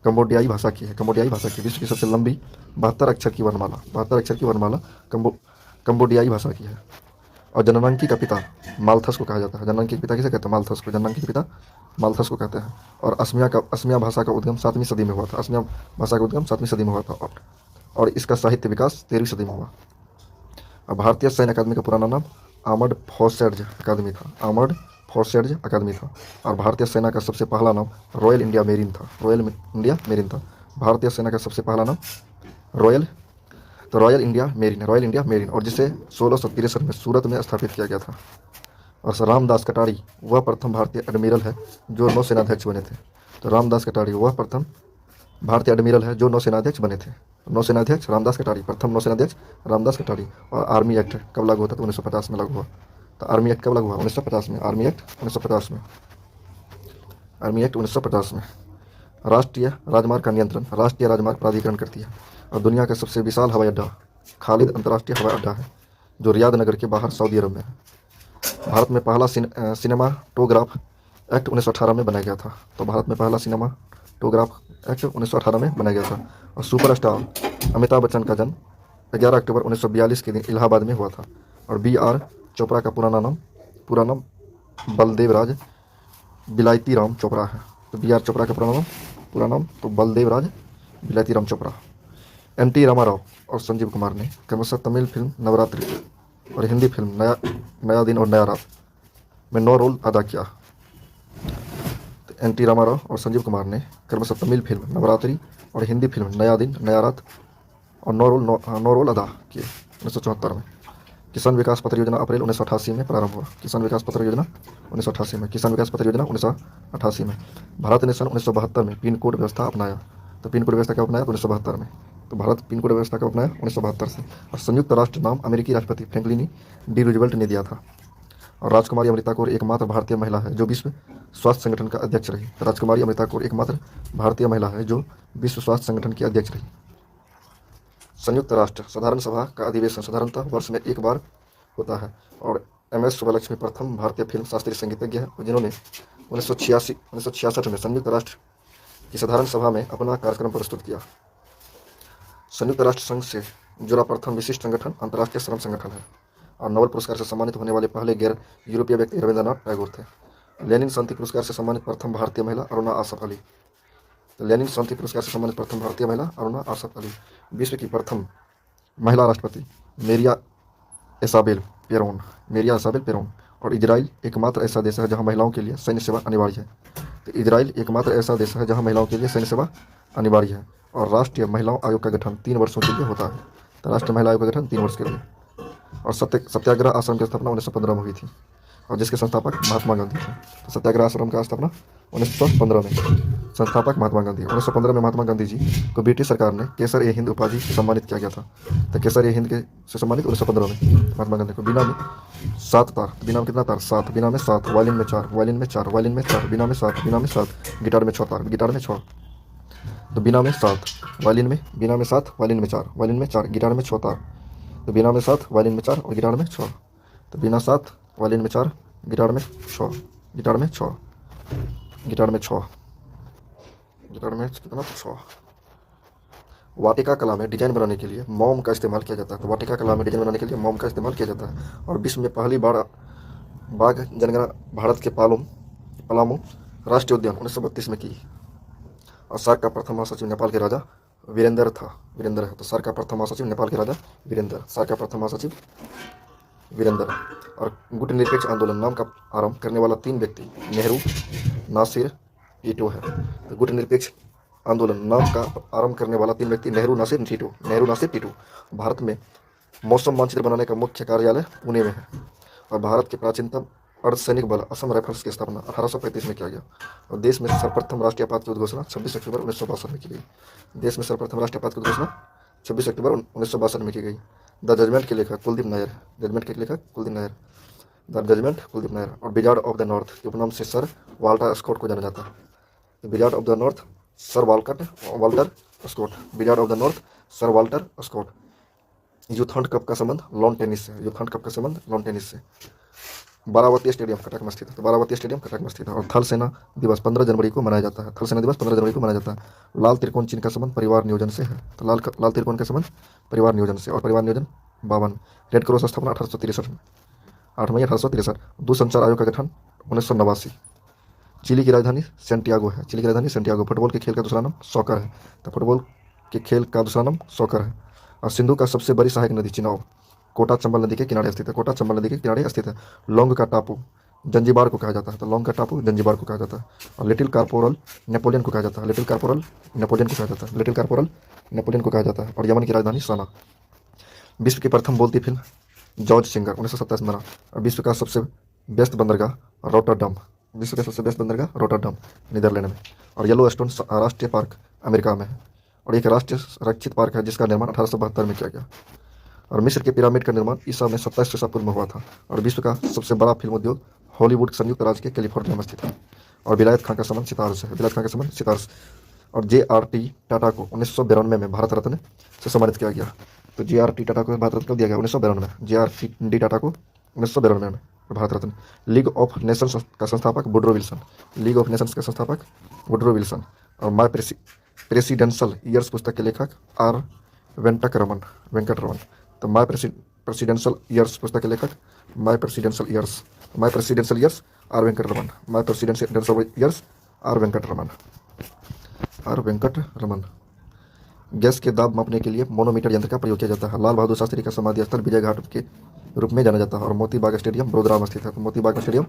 कंबोडियाई भाषा की है। कंबोडियाई भाषा की विश्व की सबसे लंबी 72 अक्षर की वर्णमाला 72 अक्षर की वर्णमाला कंबोडियाई भाषा की है। और जननांकी का पिता मालथस को कहा जाता है। जननांकी के पिता किसे कहते हैं? मालथस को। जननांकी के पिता मालथस को कहते हैं। और असमिया भाषा का उद्गम 7वीं सदी में हुआ था। असमिया भाषा का उद्गम 7वीं सदी में हुआ था। और इसका साहित्य विकास 13वीं सदी में हुआ। और भारतीय सैन्य अकादमी का पुराना नाम आर्मर्ड फोर्सेज अकादमी था। आर्मर्ड फोर्सेज अकादमी था। और भारतीय सेना का सबसे पहला नाम रॉयल इंडिया मेरीन था। रॉयल इंडिया मेरीन था। भारतीय सेना का सबसे पहला नाम रॉयल इंडिया मेरीन। और जिसे 1663 में सूरत में स्थापित किया गया था। और रामदास कटारी वह प्रथम भारतीय एडमिरल है जो नौसेनाध्यक्ष बने थे। तो रामदास कटारी वह प्रथम भारतीय एडमिरल है जो नौसेनाध्यक्ष बने थे। नौसेनाध्यक्ष रामदास कटारी, प्रथम नौसेनाध्यक्ष रामदास कटारी। और आर्मी एक्ट कब लागू होता? तो 1950 में लागू हुआ। तो आर्मी एक्ट कब लागू हुआ? 1950 में। आर्मी एक्ट 1950 में। आर्मी एक्ट 1950 में। राष्ट्रीय राजमार्ग का नियंत्रण राष्ट्रीय राजमार्ग प्राधिकरण करती है। और दुनिया का सबसे विशाल हवाई अड्डा खालिद अंतर्राष्ट्रीय हवाई अड्डा है जो रियाद नगर के बाहर सऊदी अरब में है। भारत में पहला सिनेमाटोग्राफ एक्ट 1918 में बनाया गया था। तो भारत में पहला सिनेमाटोग्राफ एक्ट 1918 में बनाया गया था। और सुपरस्टार अमिताभ बच्चन का जन्म 11 अक्टूबर 1942 के दिन इलाहाबाद में हुआ था। और B.R. चोपड़ा का पूरा नाम बलदेव राज बिलायती राम चोपड़ा है। तो B.R. चोपड़ा का पूरा नाम तो बलदेव राज बिलायती राम चोपड़ा। N.T. रामाराव और संजीव कुमार ने क्रमशः तमिल फिल्म नवरात्रि और हिंदी फिल्म नया दिन और नया रात में 9 रोल अदा किया। तो N.T. रामाराव और संजीव कुमार ने क्रमशः तमिल फिल्म नवरात्रि और हिंदी फिल्म नया दिन नया रात और 9 रोल अदा किए 1974 में। किसान विकास पत्र योजना अप्रैल 1988 में प्रारंभ हुआ। किसान विकास पत्र योजना 1988 में। किसान विकास पत्र योजना 1988 में। भारत ने सन 1972 में पिन कोड व्यवस्था अपनाया। तो पिन कोड व्यवस्था कब अपनाया? 1972 में। तो भारत पिन कोड व्यवस्था कब अपनाया? 1972 से। और संयुक्त राष्ट्र नाम अमेरिकी राष्ट्रपति फ्रैंकलिन डी रूजवेल्ट ने दिया था। और राजकुमारी अमृता कौर एकमात्र भारतीय महिला है जो विश्व स्वास्थ्य संगठन का अध्यक्ष रही। राजकुमारी अमृता कौर एकमात्र भारतीय महिला है जो विश्व स्वास्थ्य संगठन की अध्यक्ष रही। संयुक्त राष्ट्र साधारण सभा का अधिवेशन साधारणतः वर्ष में एक बार होता है। और MS सुब्बलक्ष्मी प्रथम भारतीय फिल्म शास्त्रीय संगीतज्ञ हैं जिन्होंने 1966 में संयुक्त राष्ट्र की साधारण सभा में अपना कार्यक्रम प्रस्तुत किया। संयुक्त राष्ट्र संघ से जुड़ा प्रथम विशिष्ट संगठन अंतर्राष्ट्रीय श्रम संगठन है। और नोबेल पुरस्कार से सम्मानित होने वाले पहले गैर यूरोपीय व्यक्ति रविंद्रनाथ टैगोर थे। लेनिन शांति पुरस्कार से सम्मानित प्रथम भारतीय महिला अरुणा आसफ अली। तो लेनिन शांति पुरस्कार से सम्मानित प्रथम भारतीय महिला अरुणा आसफ अली। विश्व की प्रथम महिला राष्ट्रपति मेरिया इसाबेल पेरोन। और इजराइल एकमात्र ऐसा देश है जहां महिलाओं के लिए सैन्य सेवा अनिवार्य है। तो इजराइल एकमात्र ऐसा देश है जहां महिलाओं के लिए सैन्य सेवा अनिवार्य है। और राष्ट्रीय महिलाओं आयोग का गठन 3 वर्षों के लिए होता है। तो राष्ट्रीय महिला आयोग का गठन 3 वर्ष के लिए। और सत्याग्रह आश्रम की स्थापना 1915 में हुई थी और जिसके संस्थापक महात्मा गांधी थे। तो सत्याग्रह आश्रम का स्थापना 1915 में। संस्थापक महात्मा गांधी। 1915 में महात्मा गांधी जी को ब्रिटिश सरकार ने केसर ए हिंद उपाधि से सम्मानित किया गया था। तो केसर ए हिंद के से सम्मानित 1915 में महात्मा गांधी को। बीना में 7 तार। बीना में कितना तार? 7। बीना में 7। वायलिन में 4। वायलिन में 4। वायलिन में 4। बीना में 7। बीना में 7। गिटार में 6 तार। गिटार में 6। तो बीना में 7। वायलिन में 7। वायलिन में 4। वायलिन में 4। गिटार में 6 तार। तो बीना में 7। वायलिन में 4 और गिटार में 6। तो बीना 7 वायलिन में 4 गिटार में 6। गिटार में 6। गिटार में 6। गिटार में कितना? 6। वाटिका कला में डिजाइन बनाने के लिए मोम का इस्तेमाल किया जाता है। तो वाटिका कला में डिजाइन बनाने के लिए मोम का इस्तेमाल किया जाता है। और विश्व में पहली बार बाघ जनगणना भारत के पलामू राष्ट्रीय उद्यान 1932 में की। और सार्क का प्रथम महासचिव नेपाल के राजा वीरेंद्र है। तो सार्क का प्रथम महासचिव नेपाल के राजा वीरेंद्र। सार्क का प्रथम महासचिव वीरेंद्र। और गुटनिरपेक्ष आंदोलन नाम का आरंभ करने वाला 3 व्यक्ति नेहरू, नासिर, टीटो है। तो गुटनिरपेक्ष आंदोलन नाम का आरंभ करने वाला 3 व्यक्ति नेहरू, नासिर, टीटो। नेहरू, नासिर, टीटो। भारत में मौसम मानचित्र बनाने का मुख्य कार्यालय पुणे में है। और भारत के प्राचीनतम अर्धसैनिक बल असम राइफल्स की स्थापना 1835 में किया गया। और देश में सर्वप्रथम राष्ट्रीय आपात की उद्घोषणा 26 अक्टूबर 1962 में की गई। देश में सर्वप्रथम राष्ट्रीय आपात की उद्घोषणा 26 अक्टूबर 1962 में की गई। द जजमेंट के लेखक कुलदीप नायर। जजमेंट के लेखक कुलदीप नायर। The Judgement Kuldip Nayar. और विजार्ड ऑफ द नॉर्थ के उपनाम से सर वाल्टर स्कॉट को जाना जाता है। Wizard of the North Sir Walter Scott. Wizard of the North Sir Walter Scott. यूथॉन्ड कप का संबंध लॉन टेनिस से। यूथॉन्ड कप का संबंध लॉन टेनिस से। बारावती स्टेडियम कटक में स्थित है। तो बारावती स्टेडियम कटक में स्थित है। और थल सेना दिवस 15 जनवरी को मनाया जाता है। थल सेना दिवस 15 जनवरी को मनाया जाता है। लाल त्रिकोण चिन्ह का संबंध परिवार नियोजन से है। तो लाल त्रिकोण का संबंध परिवार नियोजन से। और परिवार नियोजन 52। रेड क्रॉस स्थापना 1863 में, 8 मई 1863। दूरसंचार आयोग का गठन 1989। चिली की राजधानी सेंटियागो है। चिली की राजधानी सेंटियागो। फुटबॉल के खेल का दूसरा नाम सॉकर है। तो फुटबॉल के खेल का दूसरा नाम सॉकर है। और सिंधु का सबसे बड़ी सहायक नदी चिनाब कोटा चंबल नदी के किनारे स्थित है। कोटा चंबल नदी के किनारे स्थित है। लौंग का टापू जंजीबार को कहा जाता है। तो लौंग का टापू जंजीबार को कहा जाता है। और लिटिल कारपोरल नेपोलियन को कहा जाता है। लिटिल कारपोरल नेपोलियन को कहा जाता है। लिटिल कारपोरल नेपोलियन को कहा जाता है। और यमन की राजधानी सना। विश्व की प्रथम बोलती फिल्म जॉर्ज सिंगर 1927 में बना। और विश्व का सबसे बेस्ट बंदरगाह रोटरडम। विश्व का सबसे बेस्ट बंदरगाह रोटरडम नीदरलैंड में। और येलो स्टोन राष्ट्रीय पार्क अमेरिका में है। और एक राष्ट्रीय संरक्षित पार्क है जिसका निर्माण 1872 में किया गया। और मिस्र के पिरामिड का निर्माण ईसा में 27 ईसा पूर्व में हुआ था। और विश्व का सबसे बड़ा फिल्म उद्योग हॉलीवुड संयुक्त राज्य के कैलिफोर्निया में स्थित है। और विलायत खां का संबंध सितारों से है। विलायत खां का संबंध सितारों से। और JRT टाटा को 1992 में भारत रत्न से सम्मानित किया गया। तो JRT टाटा को भारत रत्न कब दिया गया? 1992 में। JRT टाटा को 1992 में Bharat Ratna. League of Nations का संस्थापक Woodrow Wilson. League of Nations का संस्थापक वुडरो विल्सन। और माय प्रेसिडेंशियल ईयर्स पुस्तक के लेखक R वेंकटरमन। तो माय प्रेसिडेंशियल ईयर्स पुस्तक के लेखक my presidential years R Venkataraman. My presidential years R Venkataraman. Gas के दाब मापने के लिए मोनोमीटर यंत्र का प्रयोग किया जाता है। लाल बहादुर शास्त्री का समाधि स्थल विजय घाट के रूप में जाना जाता है। और मोती बाग स्टेडियम वडोदरा में स्थित है। तो मोती बाग स्टेडियम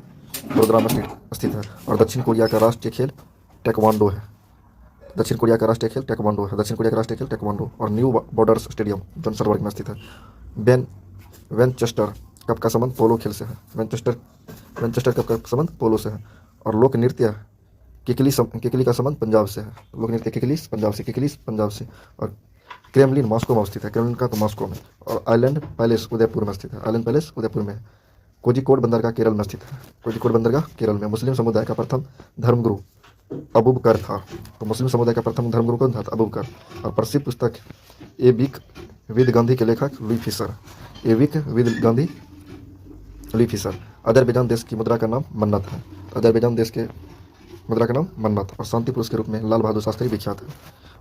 वडोदरा में स्थित है। और दक्षिण कोरिया का राष्ट्रीय खेल टेक्वांडो है। दक्षिण कोरिया का राष्ट्रीय खेल टेक्वांडो। और न्यू बॉर्डर्स स्टेडियम जोहान्सबर्ग में स्थित है। वेनचेस्टर कप का संबंध पोलो खेल से है। वेनचेस्टर कप का संबंध पोलो से है। और लोक नृत्य किकली का संबंध पंजाब से है। लोक नृत्य किकली पंजाब से। और क्रेमलिन मॉस्को में स्थित है। क्रेमलिन का तो मॉस्को में। और आइलैंड पैलेस उदयपुर में स्थित है। कोझिकोड बंदरगाह केरल में स्थित है। मुस्लिम समुदाय का प्रथम धर्मगुरु अबूबकर था। तो मुस्लिम समुदाय का प्रथम धर्मगुरु कौन था? अबूबकर। और प्रसिद्ध पुस्तक ए वीक विद गांधी के लेखक Louis Fischer. A week with Gandhi Louis Fischer. Azerbaijan देश की मुद्रा का नाम मन्नत है। अजरबैजान देश के मुद्रा का नाम मन्नत। और शांति पुरुष के रूप में लाल बहादुर शास्त्री विख्यात है।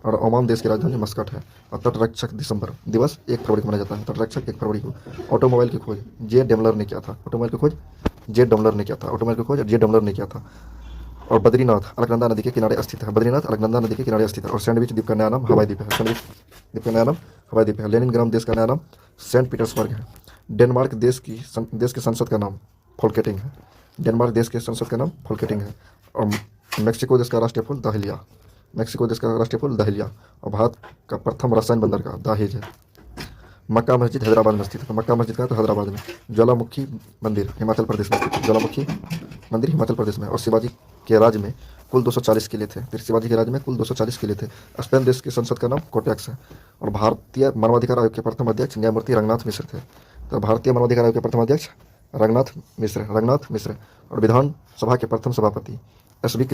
और ओमान देश की राजधानी मस्कट है। और तटरक्षक दिवस 1 फरवरी को मनाया जाता है। तटरक्षक 1 फरवरी को। ऑटोमोबाइल की खोज जे डमलर ने किया था। और बद्रीनाथ अलकनंदा नदी के किनारे स्थित है। और सैंडविच द्वीप का नया नाम हवाई द्वीप है। लेनिनग्राड देश का नया नाम सेंट पीटर्सबर्ग है। डेनमार्क देश के संसद का नाम फोल्केटिंग है। और मेक्सिको देश का राष्ट्रीय फूल दहलिया। और भारत का प्रथम रसायन बंदरगाह दाहेज है। मक्का मस्जिद हैदराबाद में स्थित है। मक्का मस्जिद का तो हैदराबाद में। ज्वालामुखी मंदिर हिमाचल प्रदेश में स्थित है। और शिवाजी के राज्य में कुल 240 किले थे। स्पेन देश के संसद का नाम कोटेक्स है। और भारतीय मानवाधिकार आयोग के प्रथम अध्यक्ष न्यायमूर्ति रंगनाथ मिश्र थे। तो भारतीय मानवाधिकार आयोग के प्रथम अध्यक्ष रंगनाथ मिश्र। और विधानसभा के प्रथम सभापति S.B.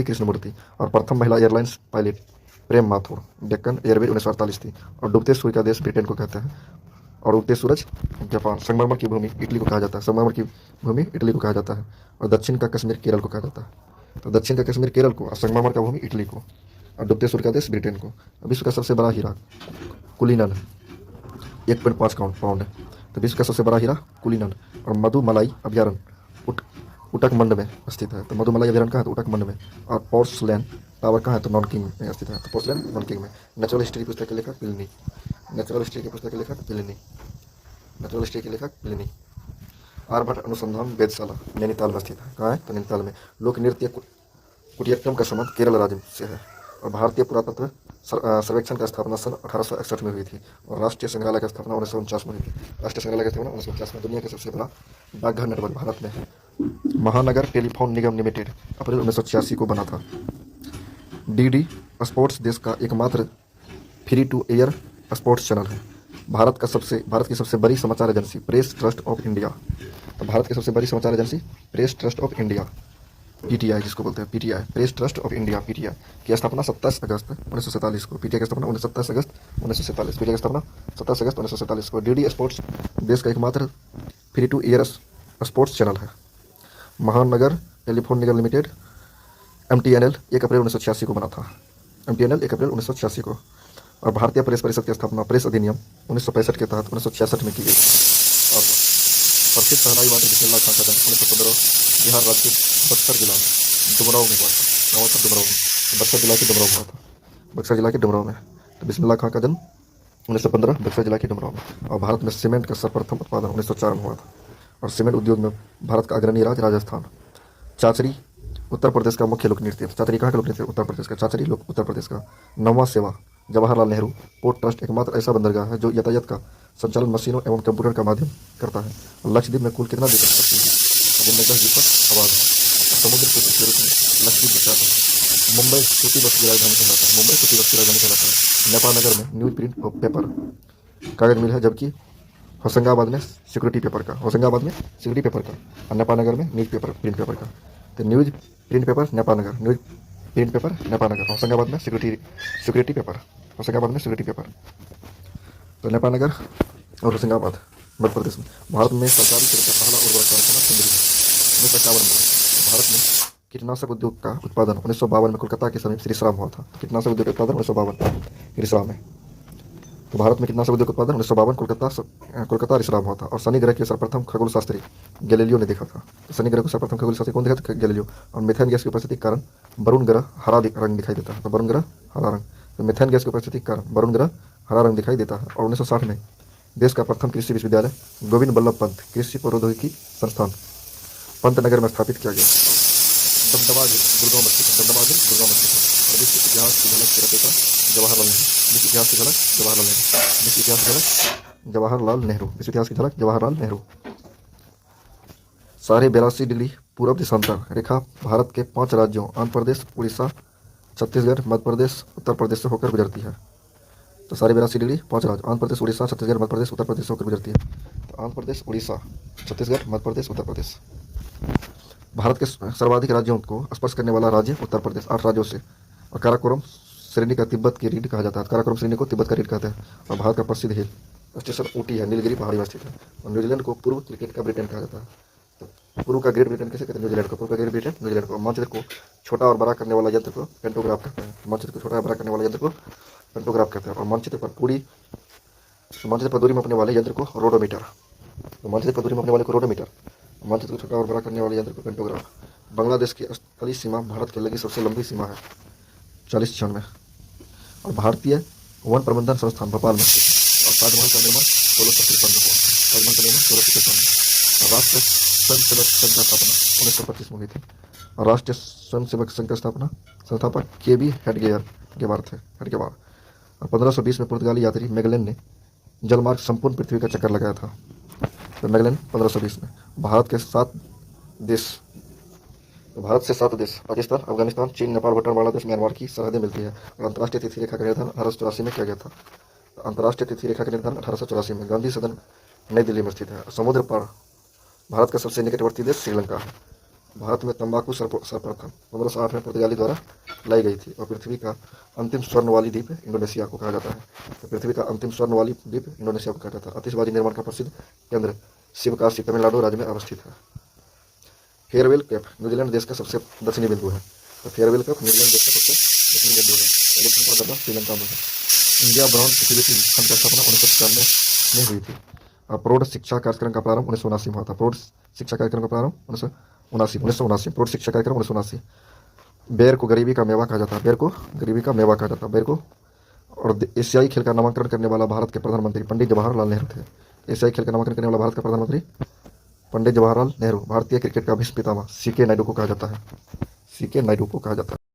कृष्णमूर्ति। और प्रथम महिला एयरलाइंस पायलट प्रेम माथुर। डेक्कन एयरवेज 1948 थी। और डूबते सूर्य का देश ब्रिटेन को कहते हैं। और उगते सूरज जापान। संगमरमर की भूमि इटली को कहा जाता है। और दक्षिण का कश्मीर केरल को कहा जाता है। तो दक्षिण का कश्मीर केरल को और संगमरमर का भूमि इटली को और डूबते सूर्य का देश ब्रिटेन को। विश्व का सबसे बड़ा हीरा कुलीनन 1.5 पाउंड है। तो विश्व का सबसे बड़ा हीरा कुलीनन। और मधुमलाई अभयारण्य उटकमंड में स्थित है। तो मधुमलाई अभयारण्य कहाँ है? तो उटकमंड में। और पोर्सलैन टावर कहाँ है? तो नॉनकिंग में स्थित है। तो पोर्सलैन नॉनकिंग में। नेचुरल हिस्ट्री पुस्तक के लेखक प्लिनी। नेचुरल हिस्ट्री की पुस्तक के लेखक प्लिनी। नेचुरल हिस्ट्री के लेखक प्लिनी। आर्यभट्ट अनुसंधान वेधशाला नैनीताल में स्थित है। कहाँ है? तो नैनीताल में। लोक नृत्य कुटियाट्टम का संबंध केरल राज्य से है। और भारतीय पुरातत्व सर्वेक्षण की स्थापना सन 1861 में हुई थी। और राष्ट्रीय संग्रहालय की स्थापना 1949 में हुई थी। राष्ट्रीय संग्रहालय की स्थापना 1950 में। दुनिया के सबसे बड़ा डाकघर नेटवर्क भारत में है। महानगर टेलीफोन निगम लिमिटेड अप्रैल 1986 को बना था। डीडी स्पोर्ट्स देश का एकमात्र free to air sports channel है। भारत की सबसे बड़ी समाचार agency Press Trust of India. तो भारत की सबसे बड़ी समाचार agency Press Trust of India, PTI जिसको बोलते हैं, PTI, Press Trust of India, PTI की स्थापना 27 अगस्त 1947 को। पीटीआई की स्थापना 27 अगस्त 1947। पीटीआई की स्थापना 27 अगस्त 1947 को। डीडी स्पोर्ट्स देश का एकमात्र free to air sports channel है। Mahanagar telephone Nigam limited MTNL 1 अप्रैल 1986 को बना था। एमटीएनएल 1 अप्रैल 1986 को। और भारतीय प्रेस परिषद की स्थापना प्रेस अधिनियम 1965 के तहत 1966 में की गई। और प्रसिद्ध शहनाई वादक बिस्मिल्लाह खां का जन्म 1915 बिहार राज्य के बक्सर जिला में डुमरांव में हुआ था। गाँव था डुमरांव में, बक्सर जिला के डुमरांव में हुआ था। बक्सर जिला के डुमरांव में। तो बिस्मिल्लाह खां का जन्म 1915 बक्सर जिला के डुमरांव में। और भारत में सीमेंट का सर्वप्रथम उत्पादन 1904 में हुआ था। और सीमेंट उद्योग में भारत का अग्रणी राज्य राजस्थान। चाचरी उत्तर प्रदेश का मुख्य लोक नृत्य। चाचरी कहाँ का लोक नृत्य? उत्तर प्रदेश का। चाचरी लोक उत्तर प्रदेश का। नौवां सेवा जवाहरलाल नेहरू पोर्ट ट्रस्ट एकमात्र ऐसा बंदरगाह है जो यातायात का संचालन मशीनों एवं कंप्यूटर का माध्यम करता है। और लक्षद्वीप में कुल कितना द्वीप है? 10 द्वीप पर आबाद है। समुद्र के रूप में लक्षद्वीप विख्यात है। मुंबई सूती वस्त्र की राजधानी कहलाता है। मुंबई सूती वस्त्र की राजधानी कहलाता है। नेपाल नगर में न्यूज प्रिंट और पेपर कागज मिल है, जबकि होशंगाबाद में सिक्योरिटी पेपर का। होशंगाबाद में सिक्योरिटी पेपर का। और नेपाल नगर में न्यूज पेपर प्रिंट पेपर का। तो न्यूज प्रिंट पेपर नेपाल नगर, न्यूज प्रिंट पेपर नेपाल नगर, होशंगाबाद में सिक्योरिटी पेपर, होशंगाबाद में सिक्योरिटी पेपर। तो नेपाल नगर और होशंगाबाद मध्य प्रदेश में। भारत में सरकारी क्षेत्र का पहला उर्वरक कारखाना सिंदरी में 1951 में। भारत में कीटनाशक उद्योग का उत्पादन 1952 में कोलकाता के समीप श्रीश्राम हुआ था। कीटनाशक उद्योग का उत्पादन 1952 श्रीश्राम में। तो भारत में कीटनाशक उद्योग उत्पादन 1952 कोलकाता रिसराम हुआ था। और शनि ग्रह के सर्वप्रथम खगोल शास्त्री गैलीलियो ने देखा था। तो शनि ग्रह को सर्वप्रथम खगोल शास्त्री कौन देखा था? गैलीलियो। और मीथेन गैस की उपस्थिति के कारण वरुण ग्रह हरा रंग दिखाई देता है। तो वरुण ग्रह हरा रंग। तो मीथेन गैस की उपस्थिति के कारण वरुण ग्रह हरा रंग दिखाई देता है। और 1960 में देश का प्रथम कृषि विश्वविद्यालय गोविंद बल्लभ पंत कृषि प्रौद्योगिकी संस्थान पंतनगर में स्थापित किया गया। दमदमा गुड़गांव में स्थित है। दमदमा गुड़गांव में स्थित है। और विश्व इतिहास की झलक के रचयिता जवाहरलाल नेहरू। विश्व इतिहास की झलक जवाहरलाल नेहरू। विश्व इतिहास की झलक जवाहरलाल नेहरू। विश्व इतिहास की झलक जवाहरलाल नेहरू। 82.5 डिग्री पूर्व देशांतर रेखा भारत के 5 राज्यों आंध्र प्रदेश, उड़ीसा, छत्तीसगढ़, मध्य प्रदेश, उत्तर प्रदेश से होकर गुजरती है। तो 82.5 डिग्री 5 राज्य आंध्र प्रदेश, उड़ीसा, छत्तीसगढ़, मध्य प्रदेश, उत्तर प्रदेश से होकर गुजरती है। तो आंध्र प्रदेश, उड़ीसा, छत्तीसगढ़, मध्य प्रदेश, उत्तर प्रदेश। भारत के सर्वाधिक राज्यों को स्पर्श करने वाला राज्य उत्तर प्रदेश 8 राज्यों से। और काराकोरम श्रेणी का तिब्बत की रीढ़ कहा जाता है। काराकोरम श्रेणी को तिब्बत का रीढ़ कहते हैं। और भारत का प्रसिद्ध हिल स्टेशन ऊटी है, नीलगिरी पहाड़ी में स्थित है। और न्यूजीलैंड को पूर्व क्रिकेट का ब्रिटेन कहा जाता है। तो पूर्व का ग्रेट ब्रिटेन कैसे कहते हैं? न्यूजीलैंड को। पूर्व का ग्रेट ब्रिटेन न्यूजीलैंड को। मानचित्र को छोटा और बड़ा करने वाला यंत्र को पेंटोग्राफ कहते हैं। मानचित्र को छोटा और बड़ा करने वाले यंत्र को पेंटोग्राफ कहते हैं। और मानचित्र पर दूरी मापने वाले यंत्र को रोडोमीटर। तो मानचित्र पर दूरी मापने वाले को रोडोमीटर, मानचित्र को छोटा और बड़ा करने वाले यंत्र को पेंटोग्राफ। बांग्लादेश की स्थलीय सीमा भारत के लगी सबसे लंबी सीमा है 40 क्षण में। और भारतीय वन प्रबंधन संस्थान भोपाल में स्थित है। और ताजमहल का निर्माण 1653 में हुआ। ताजमहल का निर्माण 1653 में। और राष्ट्रीय स्वयंसेवक संघ की स्थापना 1925 में हुई थी। और राष्ट्रीय स्वयंसेवक संघ का संस्थापक केबी हेडगेवार थे। और 1520 में पुर्तगाली यात्री मैगेलन ने जलमार्ग संपूर्ण पृथ्वी का चक्कर लगाया था। तो मैगेलन 1520 में। भारत से 7 देश पाकिस्तान, अफगानिस्तान, चीन, नेपाल, भूटान, बांग्लादेश, म्यांमार की सरहदें मिलती है। और अंतर्राष्ट्रीय तिथि रेखा का निर्धारण 1884 में किया गया था। तो अंतर्राष्ट्रीय तिथि रेखा का निर्धारण 1884 में गांधी सदन नई दिल्ली में स्थित है। समुद्र पर भारत का सबसे निकटवर्ती देश श्रीलंका है। भारत में तंबाकू सर्वप्रथम 1508 में पुर्तगाली द्वारा लाई गई थी। और पृथ्वी का अंतिम स्वर्ण वाली द्वीप इंडोनेशिया को कहा जाता है। तो पृथ्वी का अंतिम स्वर्ण वाली द्वीप इंडोनेशिया को कहा जाता है। आतिशबाजी निर्माण का प्रसिद्ध केंद्र शिवकाशी तमिलनाडु राज्य में अवस्थित है। फेयरवेल कैप न्यूजीलैंड देश का सबसे दक्षिणी बिंदु है। तो फेयरवेल कैप न्यूजीलैंड देश का सबसे दक्षिणी बिंदु है। दक्षिण का गड्ढा श्रीलंका में है। इंडिया ब्राउन सिक्योरिटी फंड की स्थापना 1995 में हुई थी। और प्रौढ़ शिक्षा कार्यक्रम का प्रारंभ 1979 में हुआ था। प्रौढ़ शिक्षा कार्यक्रम का प्रारंभ 1979 प्रौढ़ शिक्षा कार्यक्रम 1979। बेर को गरीबी का मेवा कहा जाता है। बेर को गरीबी का मेवा कहा जाता है। बेर को और एशियाई खेल का नामांकन करने वाला भारत के प्रधानमंत्री पंडित जवाहरलाल नेहरू थे। एशियाई खेल का नामांकन करने वाला भारत का प्रधानमंत्री पंडित जवाहरलाल नेहरू। भारतीय क्रिकेट का भीष्म पितामह सीके नायडू को कहा जाता है। सीके नायडू को कहा जाता है।